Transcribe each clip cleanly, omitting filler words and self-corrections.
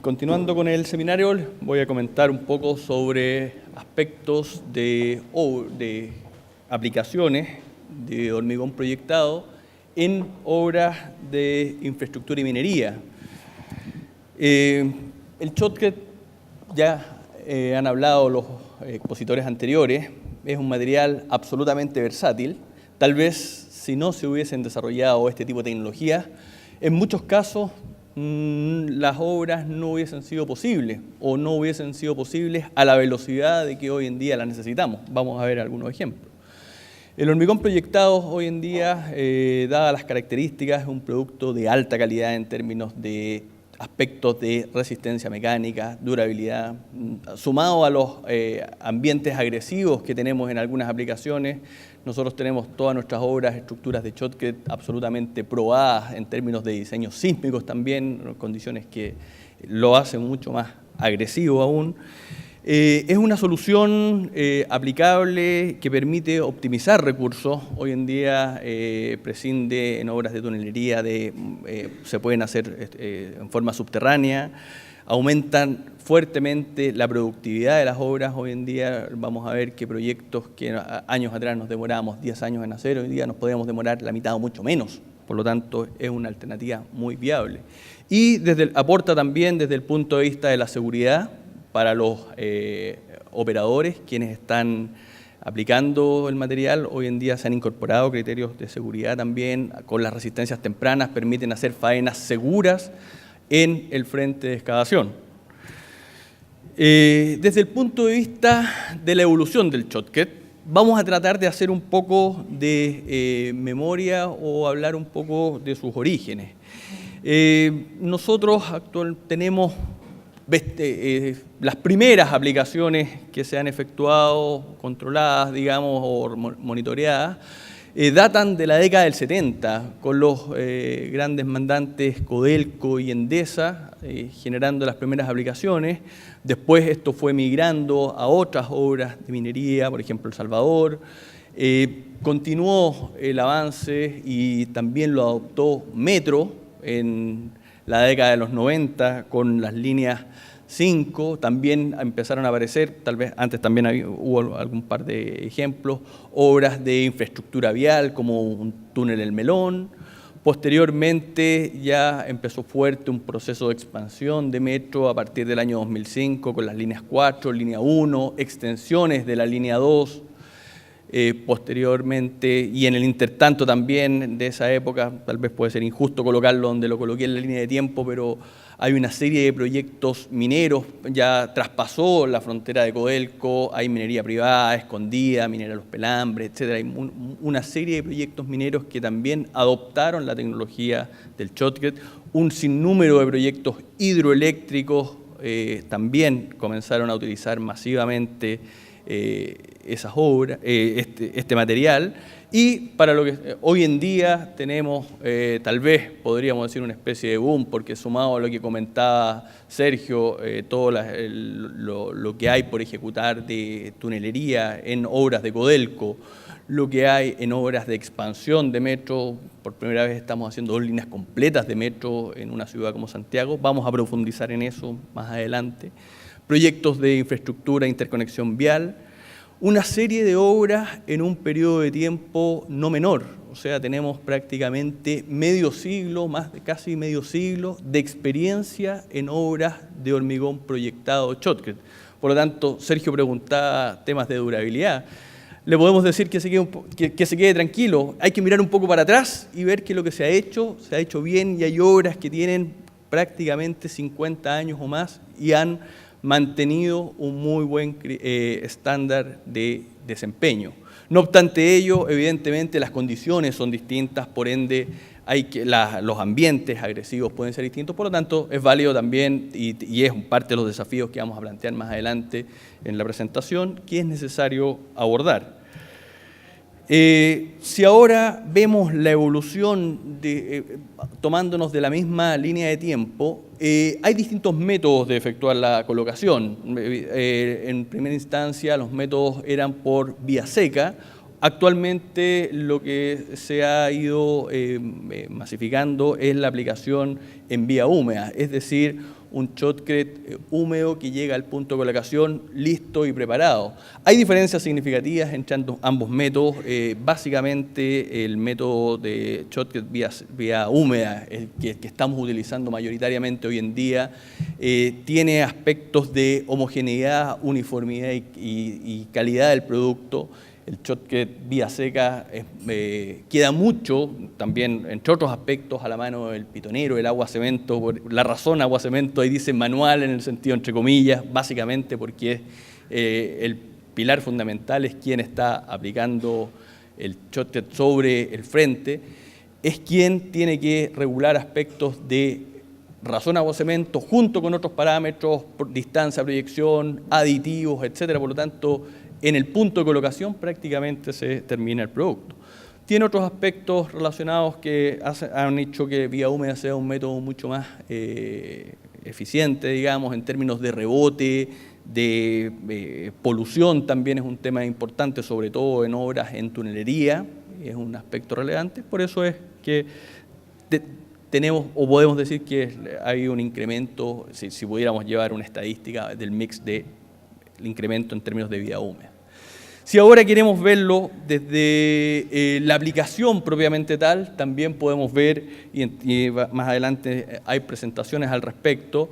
Continuando con el seminario, voy a comentar un poco sobre aspectos de aplicaciones de hormigón proyectado en obras de infraestructura y minería. El shotcrete, ya han hablado los expositores anteriores, es un material absolutamente versátil. Tal vez si no se hubiesen desarrollado este tipo de tecnologías, en muchos casos las obras no hubiesen sido posibles o no hubiesen sido posibles a la velocidad de que hoy en día las necesitamos. Vamos a ver algunos ejemplos. El hormigón proyectado hoy en día, dadas las características, es un producto de alta calidad en términos de aspectos de resistencia mecánica, durabilidad, sumado a los ambientes agresivos que tenemos en algunas aplicaciones. Nosotros tenemos todas nuestras obras, estructuras de shotcrete absolutamente probadas en términos de diseños sísmicos también, condiciones que lo hacen mucho más agresivo aún. Es una solución aplicable que permite optimizar recursos. Hoy en día prescinde en obras de tunelería, se pueden hacer en forma subterránea, aumentan fuertemente la productividad de las obras. Hoy en día vamos a ver que proyectos que años atrás nos demorábamos 10 años en hacer, hoy en día nos podemos demorar la mitad o mucho menos. Por lo tanto, es una alternativa muy viable. Y aporta también desde el punto de vista de la seguridad para los operadores, quienes están aplicando el material. Hoy en día se han incorporado criterios de seguridad también, con las resistencias tempranas, permiten hacer faenas seguras en el frente de excavación. Desde el punto de vista de la evolución del shotcrete, vamos a tratar de hacer un poco de memoria o hablar un poco de sus orígenes. Nosotros actualmente tenemos las primeras aplicaciones que se han efectuado, controladas, digamos, o monitoreadas, datan de la década del 70, con los grandes mandantes Codelco y Endesa, generando las primeras aplicaciones. Después esto fue migrando a otras obras de minería, por ejemplo El Salvador. Continuó el avance y también lo adoptó Metro en la década de los 90 con las líneas 5, también empezaron a aparecer, tal vez antes también hubo algún par de ejemplos, obras de infraestructura vial como un túnel El Melón. Posteriormente ya empezó fuerte un proceso de expansión de Metro a partir del año 2005 con las líneas 4, línea 1, extensiones de la línea 2. Posteriormente, y en el intertanto también de esa época, tal vez puede ser injusto colocarlo donde lo coloqué en la línea de tiempo, pero hay una serie de proyectos mineros, ya traspasó la frontera de Codelco, hay minería privada, escondida, minera Los Pelambres, etc. Hay una serie de proyectos mineros que también adoptaron la tecnología del shotcrete, un sinnúmero de proyectos hidroeléctricos también comenzaron a utilizar masivamente esas obras, este material, y para lo que hoy en día tenemos, tal vez podríamos decir una especie de boom, porque sumado a lo que comentaba Sergio, todo lo que hay por ejecutar de tunelería en obras de Codelco, lo que hay en obras de expansión de metro, por primera vez estamos haciendo 2 líneas completas de metro en una ciudad como Santiago, vamos a profundizar en eso más adelante. Proyectos de infraestructura, interconexión vial, una serie de obras en un periodo de tiempo no menor. O sea, tenemos prácticamente medio siglo, casi medio siglo, de experiencia en obras de hormigón proyectado shotcrete. Por lo tanto, Sergio preguntaba temas de durabilidad. Le podemos decir que se quede tranquilo. Hay que mirar un poco para atrás y ver que lo que se ha hecho bien, y hay obras que tienen prácticamente 50 años o más y han mantenido un muy buen estándar de desempeño. No obstante ello, evidentemente las condiciones son distintas, por ende los ambientes agresivos pueden ser distintos, por lo tanto es válido también y es parte de los desafíos que vamos a plantear más adelante en la presentación, que es necesario abordar. Si ahora vemos la evolución tomándonos de la misma línea de tiempo, hay distintos métodos de efectuar la colocación. En primera instancia los métodos eran por vía seca. Actualmente lo que se ha ido masificando es la aplicación en vía húmeda, es decir, un shotcrete húmedo que llega al punto de colocación listo y preparado. Hay diferencias significativas entre ambos métodos. Básicamente el método de shotcrete vía húmeda, el que estamos utilizando mayoritariamente hoy en día, tiene aspectos de homogeneidad, uniformidad y calidad del producto. El shotcrete vía seca queda mucho, también entre otros aspectos, a la mano del pitonero, el agua cemento. Por la razón agua cemento, ahí dice manual en el sentido entre comillas, básicamente porque el pilar fundamental es quien está aplicando el shotcrete sobre el frente, es quien tiene que regular aspectos de razón agua cemento junto con otros parámetros, distancia, proyección, aditivos, etcétera. Por lo tanto, en el punto de colocación prácticamente se termina el producto. Tiene otros aspectos relacionados que han hecho que vía húmeda sea un método mucho más eficiente, digamos, en términos de rebote, de polución también es un tema importante, sobre todo en obras en tunelería, es un aspecto relevante. Por eso es que tenemos, o podemos decir que hay un incremento, si pudiéramos llevar una estadística del mix del incremento en términos de vía húmeda. Si ahora queremos verlo desde la aplicación propiamente tal, también podemos ver, y más adelante hay presentaciones al respecto,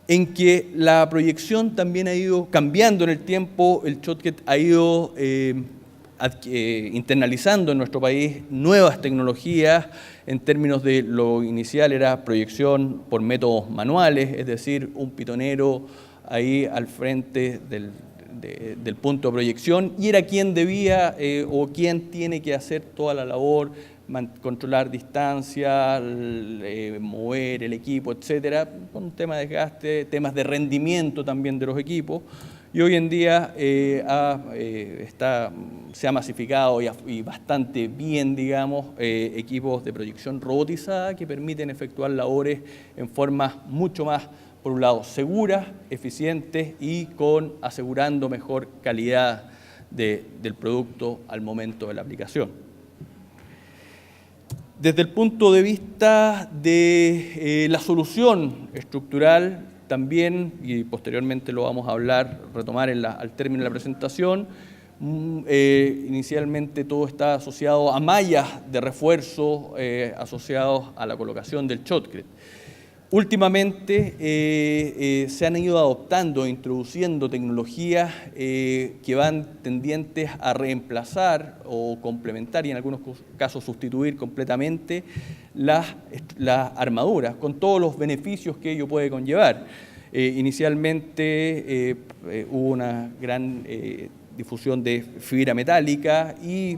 en que la proyección también ha ido cambiando en el tiempo, el shotcrete ha ido internalizando en nuestro país nuevas tecnologías. En términos de lo inicial era proyección por métodos manuales, es decir, un pitonero ahí al frente del punto de proyección, y era quien debía o quien tiene que hacer toda la labor, controlar distancia, mover el equipo, etcétera, con un tema de desgaste, temas de rendimiento también de los equipos. Y hoy en día se ha masificado y bastante bien, digamos, equipos de proyección robotizada que permiten efectuar labores en formas mucho más, por un lado, seguras, eficientes y asegurando mejor calidad del producto al momento de la aplicación. Desde el punto de vista de la solución estructural, también, y posteriormente lo vamos a retomar al término de la presentación, inicialmente todo está asociado a mallas de refuerzo asociados a la colocación del shotcrete. Últimamente se han ido adoptando, introduciendo tecnologías que van tendientes a reemplazar o complementar y en algunos casos sustituir completamente las armaduras, con todos los beneficios que ello puede conllevar. Inicialmente hubo una gran difusión de fibra metálica y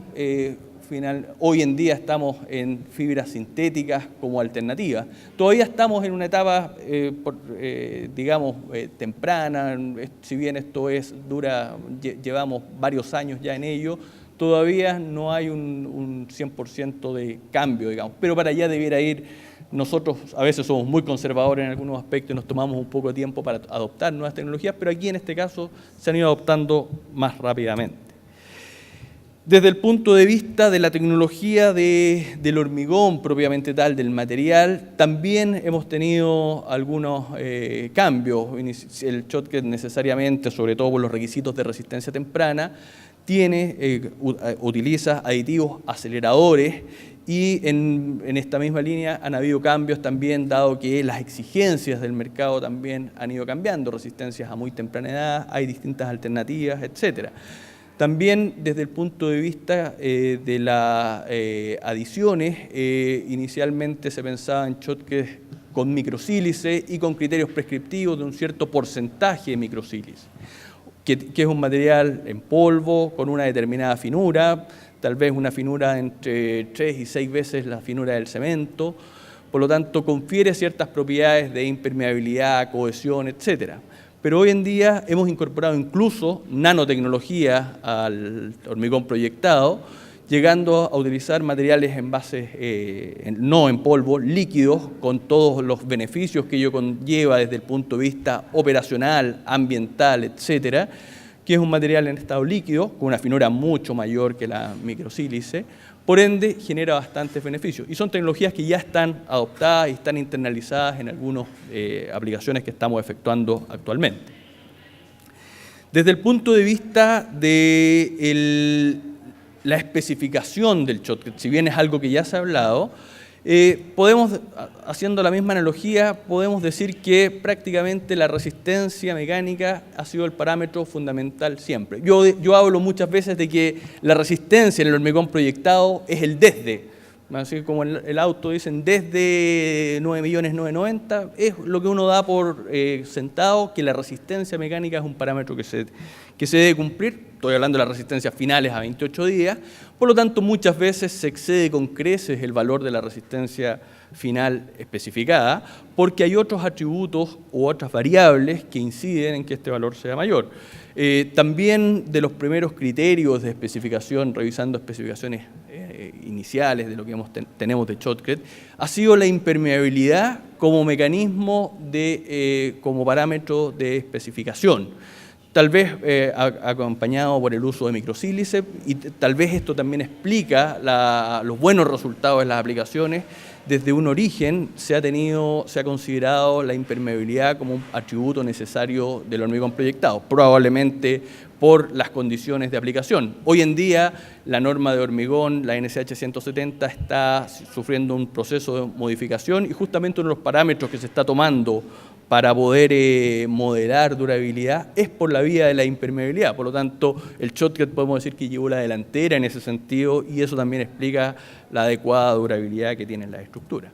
hoy en día estamos en fibras sintéticas como alternativa. Todavía estamos en una etapa, digamos, temprana, si bien esto llevamos varios años ya en ello, todavía no hay un 100% de cambio, digamos, pero para allá debiera ir. Nosotros a veces somos muy conservadores en algunos aspectos y nos tomamos un poco de tiempo para adoptar nuevas tecnologías, pero aquí en este caso se han ido adoptando más rápidamente. Desde el punto de vista de la tecnología del hormigón propiamente tal, del material, también hemos tenido algunos cambios. El shotcrete necesariamente, sobre todo por los requisitos de resistencia temprana, utiliza aditivos aceleradores y en esta misma línea han habido cambios también, dado que las exigencias del mercado también han ido cambiando, resistencias a muy temprana edad, hay distintas alternativas, etcétera. También desde el punto de vista de las adiciones, inicialmente se pensaba en shotcrete con microsílice y con criterios prescriptivos de un cierto porcentaje de microsílice, que es un material en polvo con una determinada finura, tal vez una finura entre 3 y 6 veces la finura del cemento, por lo tanto confiere ciertas propiedades de impermeabilidad, cohesión, etcétera. Pero hoy en día hemos incorporado incluso nanotecnología al hormigón proyectado, llegando a utilizar materiales en bases, no en polvo, líquidos, con todos los beneficios que ello conlleva desde el punto de vista operacional, ambiental, etcétera, que es un material en estado líquido, con una finura mucho mayor que la microsílice, Por ende, genera bastantes beneficios. Y son tecnologías que ya están adoptadas y están internalizadas en algunas aplicaciones que estamos efectuando actualmente. Desde el punto de vista de la especificación del shotcrete, si bien es algo que ya se ha hablado, podemos, haciendo la misma analogía, podemos decir que prácticamente la resistencia mecánica ha sido el parámetro fundamental siempre. Yo hablo muchas veces de que la resistencia en el hormigón proyectado es el desde. Así como el auto dicen desde 9.990.000, es lo que uno da por sentado, que la resistencia mecánica es un parámetro que se debe cumplir. Estoy hablando de las resistencias finales a 28 días, por lo tanto muchas veces se excede con creces el valor de la resistencia final especificada, porque hay otros atributos u otras variables que inciden en que este valor sea mayor. También de los primeros criterios de especificación, revisando especificaciones iniciales de lo que tenemos de shotcrete, ha sido la impermeabilidad como mecanismo como parámetro de especificación. Tal vez acompañado por el uso de microsílice, y tal vez esto también explica los buenos resultados de las aplicaciones. Desde un origen se ha considerado la impermeabilidad como un atributo necesario del hormigón proyectado, probablemente por las condiciones de aplicación. Hoy en día la norma de hormigón, la NSH 170, está sufriendo un proceso de modificación y justamente uno de los parámetros que se está tomando para poder modelar durabilidad es por la vía de la impermeabilidad. Por lo tanto, el shotcrete podemos decir que llevó la delantera en ese sentido y eso también explica la adecuada durabilidad que tienen las estructuras.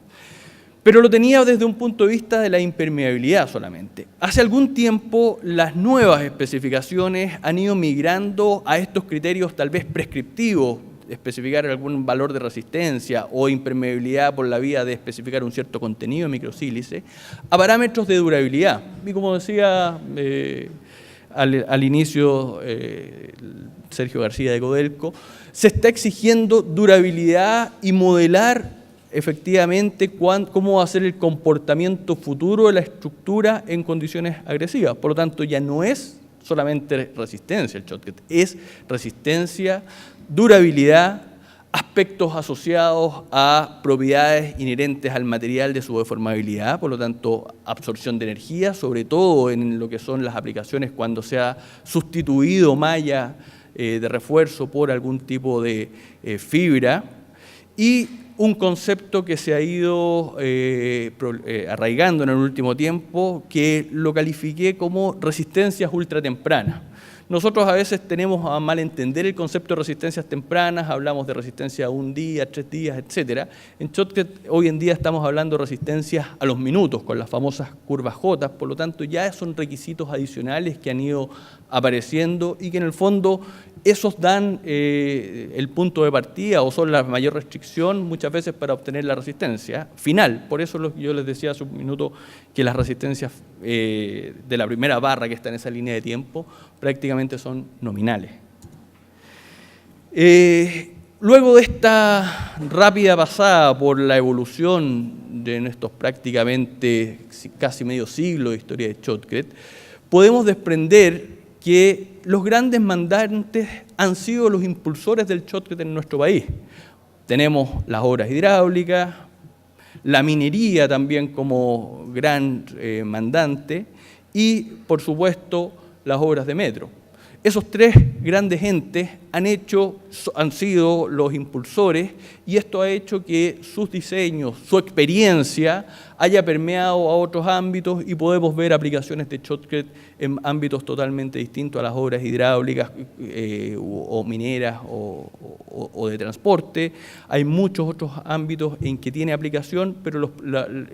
Pero lo tenía desde un punto de vista de la impermeabilidad solamente. Hace algún tiempo las nuevas especificaciones han ido migrando a estos criterios tal vez prescriptivos, especificar algún valor de resistencia o impermeabilidad por la vía de especificar un cierto contenido de microsílice, a parámetros de durabilidad. Y como decía al inicio Sergio García de Codelco, se está exigiendo durabilidad y modelar efectivamente cómo va a ser el comportamiento futuro de la estructura en condiciones agresivas. Por lo tanto, ya no es solamente resistencia el shotcrete, es resistencia, durabilidad, aspectos asociados a propiedades inherentes al material de su deformabilidad, por lo tanto, absorción de energía, sobre todo en lo que son las aplicaciones cuando se ha sustituido malla de refuerzo por algún tipo de fibra, y un concepto que se ha ido arraigando en el último tiempo, que lo califiqué como resistencias ultratempranas. Nosotros a veces tenemos a mal entender el concepto de resistencias tempranas, hablamos de resistencia a 1 día, 3 días, etc. En shotcrete hoy en día estamos hablando de resistencias a los minutos, con las famosas curvas J, por lo tanto ya son requisitos adicionales que han ido apareciendo y que en el fondo esos dan el punto de partida o son la mayor restricción muchas veces para obtener la resistencia final. Por eso yo les decía hace un minuto que las resistencias de la primera barra que está en esa línea de tiempo prácticamente son nominales. Luego de esta rápida pasada por la evolución de estos prácticamente casi medio siglo de historia de shotcrete, podemos desprender que los grandes mandantes han sido los impulsores del shotcrete en nuestro país. Tenemos las obras hidráulicas, la minería también como gran mandante y, por supuesto, las obras de metro. Esos tres grandes entes han sido los impulsores y esto ha hecho que sus diseños, su experiencia haya permeado a otros ámbitos y podemos ver aplicaciones de shotcrete en ámbitos totalmente distintos a las obras hidráulicas o mineras o de transporte. Hay muchos otros ámbitos en que tiene aplicación, pero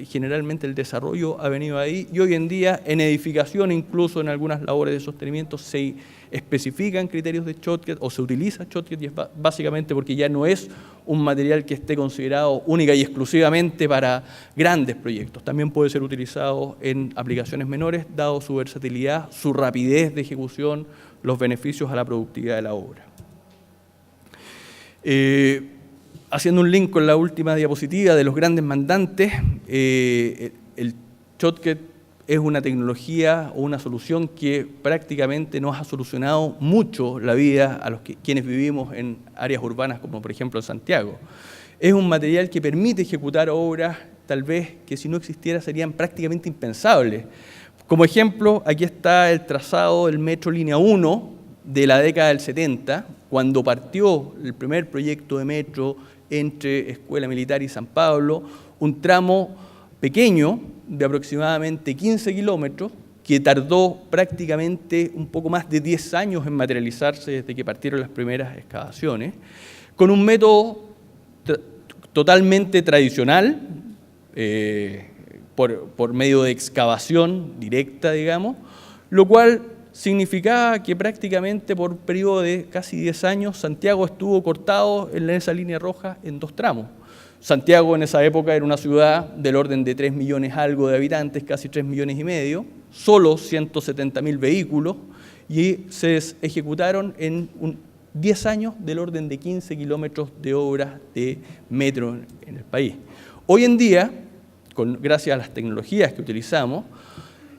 generalmente el desarrollo ha venido ahí y hoy en día en edificación, incluso en algunas labores de sostenimiento, se especifican criterios de shotcrete o se utiliza shotcrete y es básicamente porque ya no es un material que esté considerado única y exclusivamente para grandes proyectos. También puede ser utilizado en aplicaciones menores, dado su versatilidad, su rapidez de ejecución, los beneficios a la productividad de la obra. Haciendo un link con la última diapositiva de los grandes mandantes, el shotcrete es una tecnología o una solución que prácticamente nos ha solucionado mucho la vida a quienes vivimos en áreas urbanas, como por ejemplo en Santiago. Es un material que permite ejecutar obras, tal vez que si no existiera serían prácticamente impensables. Como ejemplo, aquí está el trazado del metro Línea 1 de la década del 70, cuando partió el primer proyecto de metro entre Escuela Militar y San Pablo, un tramo pequeño de aproximadamente 15 kilómetros, que tardó prácticamente un poco más de 10 años en materializarse desde que partieron las primeras excavaciones, con un método totalmente tradicional, por medio de excavación directa, digamos, lo cual significaba que prácticamente por un periodo de casi 10 años Santiago estuvo cortado en esa línea roja en 2 tramos. Santiago en esa época era una ciudad del orden de 3 millones algo de habitantes, casi 3 millones y medio, solo 170.000 vehículos, y se ejecutaron en 10 años del orden de 15 kilómetros de obras de metro en el país. Hoy en día, gracias a las tecnologías que utilizamos,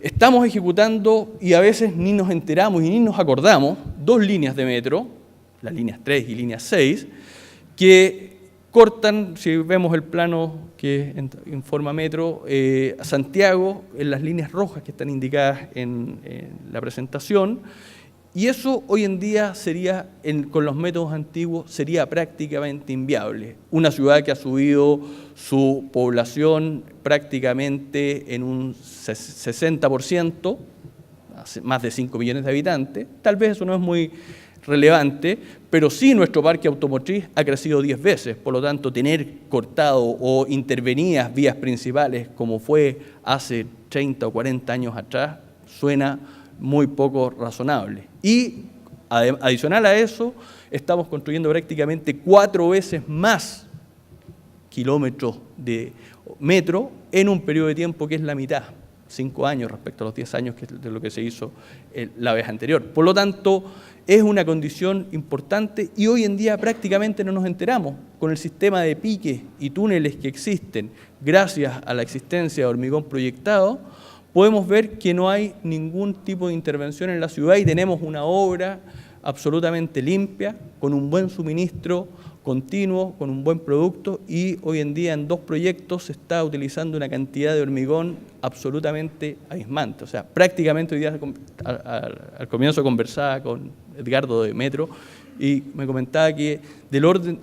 estamos ejecutando, y a veces ni nos enteramos y ni nos acordamos, 2 líneas de metro, las líneas 3 y líneas 6, que cortan, si vemos el plano que informa Metro, Santiago en las líneas rojas que están indicadas en la presentación, y eso hoy en día sería, con los métodos antiguos, sería prácticamente inviable. Una ciudad que ha subido su población prácticamente en un 60%, más de 5 millones de habitantes, tal vez eso no es muy relevante, pero sí nuestro parque automotriz ha crecido 10 veces, por lo tanto tener cortado o intervenidas vías principales como fue hace 30 o 40 años atrás suena muy poco razonable. Y adicional a eso, estamos construyendo prácticamente 4 veces más kilómetros de metro en un periodo de tiempo que es la mitad, 5 años respecto a los 10 años de lo que se hizo la vez anterior. Por lo tanto, es una condición importante y hoy en día prácticamente no nos enteramos. Con el sistema de piques y túneles que existen, gracias a la existencia de hormigón proyectado, podemos ver que no hay ningún tipo de intervención en la ciudad y tenemos una obra absolutamente limpia, con un buen suministro continuo, con un buen producto, y hoy en día en 2 proyectos se está utilizando una cantidad de hormigón absolutamente abismante. O sea, prácticamente hoy día al comienzo conversaba con Edgardo de Metro y me comentaba que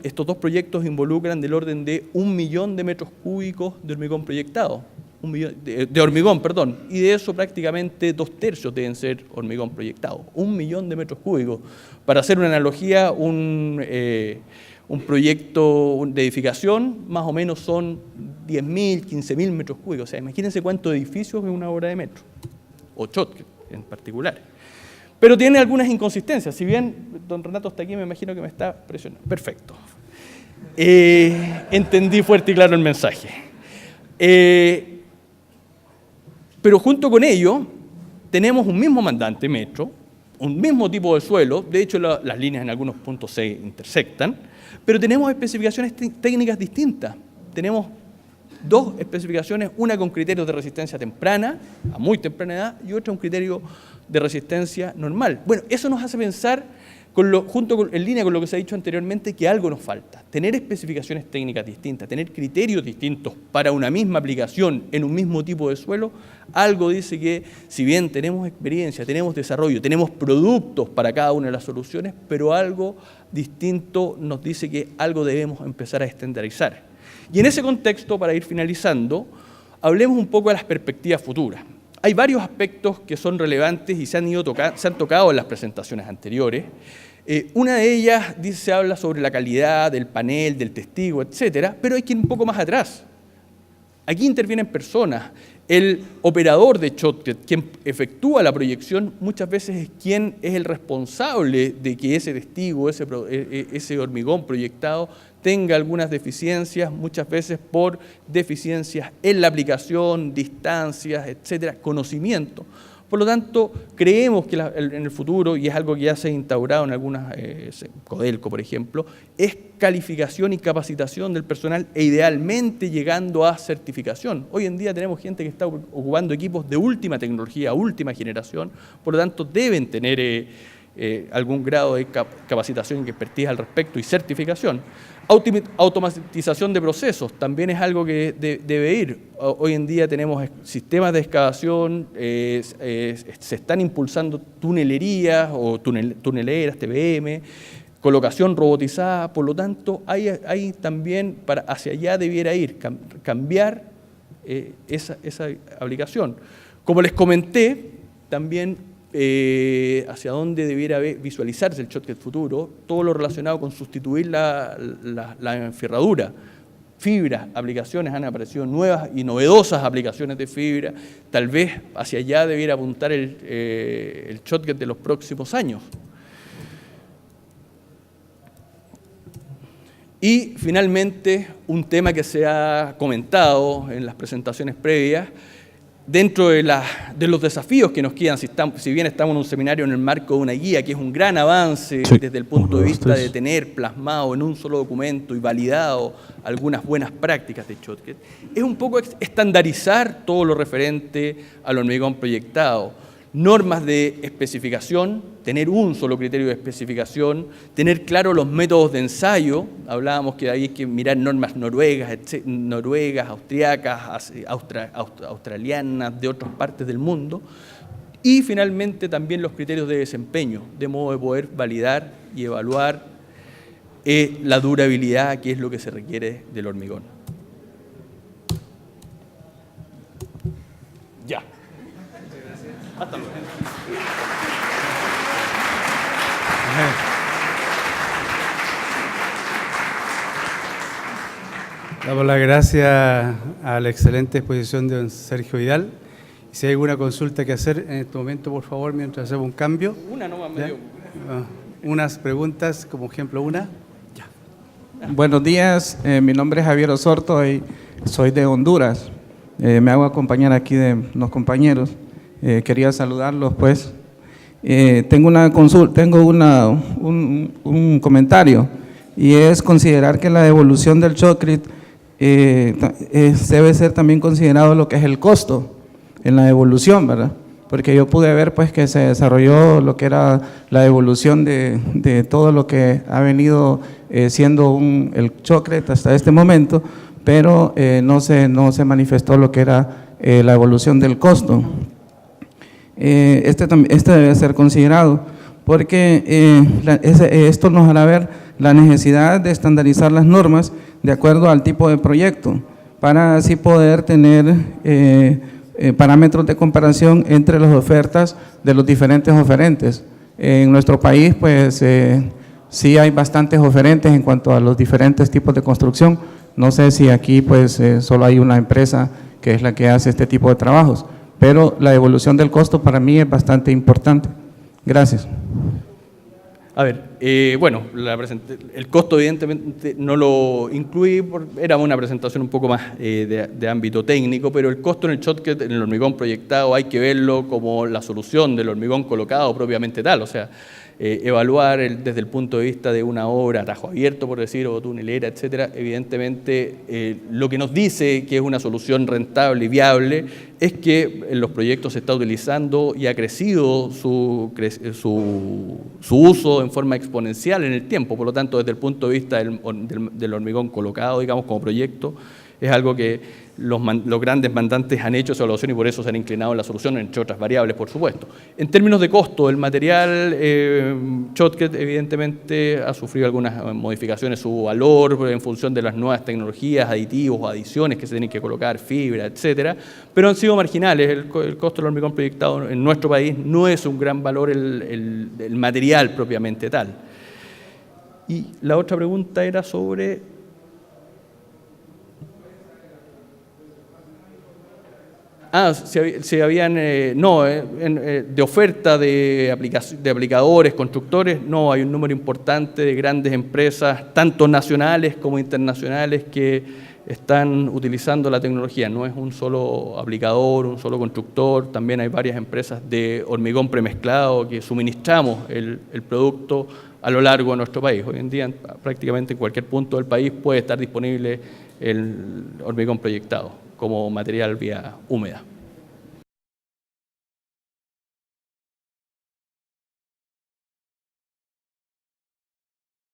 estos 2 proyectos involucran del orden de 1 millón de metros cúbicos de hormigón proyectado. De hormigón, perdón, y de eso prácticamente 2/3 deben ser hormigón proyectado, 1 millón de metros cúbicos. Para hacer una analogía, un proyecto de edificación más o menos son 10.000, 15.000 metros cúbicos, o sea, imagínense cuántos edificios es una obra de metro, o CHOT en particular. Pero tiene algunas inconsistencias, si bien don Renato está aquí, me imagino que me está presionando. Perfecto. Entendí fuerte y claro el mensaje. Pero junto con ello, tenemos un mismo mandante metro, un mismo tipo de suelo, de hecho las líneas en algunos puntos se intersectan, pero tenemos especificaciones técnicas distintas. Tenemos 2 especificaciones, una con criterios de resistencia temprana, a muy temprana edad, y otra un criterio de resistencia normal. Bueno, eso nos hace pensar, en línea con lo que se ha dicho anteriormente, que algo nos falta. Tener especificaciones técnicas distintas, tener criterios distintos para una misma aplicación en un mismo tipo de suelo, algo dice que si bien tenemos experiencia, tenemos desarrollo, tenemos productos para cada una de las soluciones, pero algo distinto nos dice que algo debemos empezar a estandarizar. Y en ese contexto, para ir finalizando, hablemos un poco de las perspectivas futuras. Hay varios aspectos que son relevantes y se han tocado en las presentaciones anteriores. Una de ellas se habla sobre la calidad del panel, del testigo, etcétera, pero hay que ir un poco más atrás. Aquí intervienen personas. El operador de CHOT, quien efectúa la proyección, muchas veces es quien es el responsable de que ese testigo, ese hormigón proyectado, tenga algunas deficiencias, muchas veces por deficiencias en la aplicación, distancias, etcétera, conocimiento. Por lo tanto, creemos que en el futuro, y es algo que ya se ha instaurado en algunas, Codelco por ejemplo, es calificación y capacitación del personal e idealmente llegando a certificación. Hoy en día tenemos gente que está ocupando equipos de última tecnología, última generación, por lo tanto deben tener algún grado de capacitación y expertise al respecto y certificación. Automatización de procesos también es algo que debe ir. Hoy en día tenemos sistemas de excavación, se están impulsando tunelerías o tuneleras, TBM, colocación robotizada, por lo tanto hay también, hacia allá debiera ir, cambiar esa aplicación. Como les comenté, también hacia dónde debiera visualizarse el Shotcut futuro, todo lo relacionado con sustituir la enferradura. Fibras, aplicaciones, han aparecido nuevas y novedosas aplicaciones de fibra, tal vez hacia allá debiera apuntar el Shotcut de los próximos años. Y finalmente, un tema que se ha comentado en las presentaciones previas, dentro de los desafíos que nos quedan, si bien estamos en un seminario en el marco de una guía, que es un gran avance desde el punto de vista de tener plasmado en un solo documento y validado algunas buenas prácticas de Shotcut, es un poco estandarizar todo lo referente al hormigón proyectado. Normas de especificación, tener un solo criterio de especificación, tener claro los métodos de ensayo. Hablábamos que hay que mirar normas noruegas, austriacas, australianas, de otras partes del mundo. Y finalmente también los criterios de desempeño, de modo de poder validar y evaluar la durabilidad, que es lo que se requiere del hormigón. Ya. Hasta luego. Damos las gracias a la excelente exposición de don Sergio Vidal. Si hay alguna consulta que hacer en este momento, por favor, mientras hacemos un cambio. Una nomás medio. Unas preguntas, como ejemplo una. Ya. Buenos días, mi nombre es Javier Osorto y soy de Honduras. Me hago acompañar aquí de unos compañeros. Quería saludarlos, pues. Tengo una consulta, un comentario, y es considerar que la devolución del Shotcut debe ser también considerado lo que es el costo en la devolución, ¿verdad? Porque yo pude ver, pues, que se desarrolló lo que era la devolución de todo lo que ha venido siendo el Shotcut hasta este momento, pero no se manifestó lo que era la evolución del costo. Este debe ser considerado porque esto nos hará ver la necesidad de estandarizar las normas de acuerdo al tipo de proyecto para así poder tener parámetros de comparación entre las ofertas de los diferentes oferentes. En nuestro país, pues, sí hay bastantes oferentes en cuanto a los diferentes tipos de construcción. No sé si aquí, pues, solo hay una empresa que es la que hace este tipo de trabajos, pero la devolución del costo para mí es bastante importante. Gracias. A ver, bueno, el costo evidentemente no lo incluí, era una presentación un poco más de ámbito técnico, pero el costo en el Shotcut, en el hormigón proyectado, hay que verlo como la solución del hormigón colocado propiamente tal, o sea, evaluar desde el punto de vista de una obra a tajo abierto, por decir, o tunelera, etcétera. Evidentemente, lo que nos dice que es una solución rentable y viable es que en los proyectos se está utilizando y ha crecido su uso en forma exponencial en el tiempo. Por lo tanto, desde el punto de vista del hormigón colocado, digamos, como proyecto, es algo que los grandes mandantes han hecho esa evaluación y por eso se han inclinado en la solución, entre otras variables, por supuesto. En términos de costo, el material Shotcut evidentemente ha sufrido algunas modificaciones, su valor en función de las nuevas tecnologías, aditivos o adiciones que se tienen que colocar, fibra, etcétera, pero han sido marginales. El costo del hormigón proyectado en nuestro país no es un gran valor el material propiamente tal. Y la otra pregunta era sobre... si habían, de oferta de aplicadores, constructores, no, hay un número importante de grandes empresas, tanto nacionales como internacionales, que están utilizando la tecnología. No es un solo aplicador, un solo constructor, también hay varias empresas de hormigón premezclado que suministramos el producto a lo largo de nuestro país. Hoy en día prácticamente en cualquier punto del país puede estar disponible el hormigón proyectado como material vía húmeda.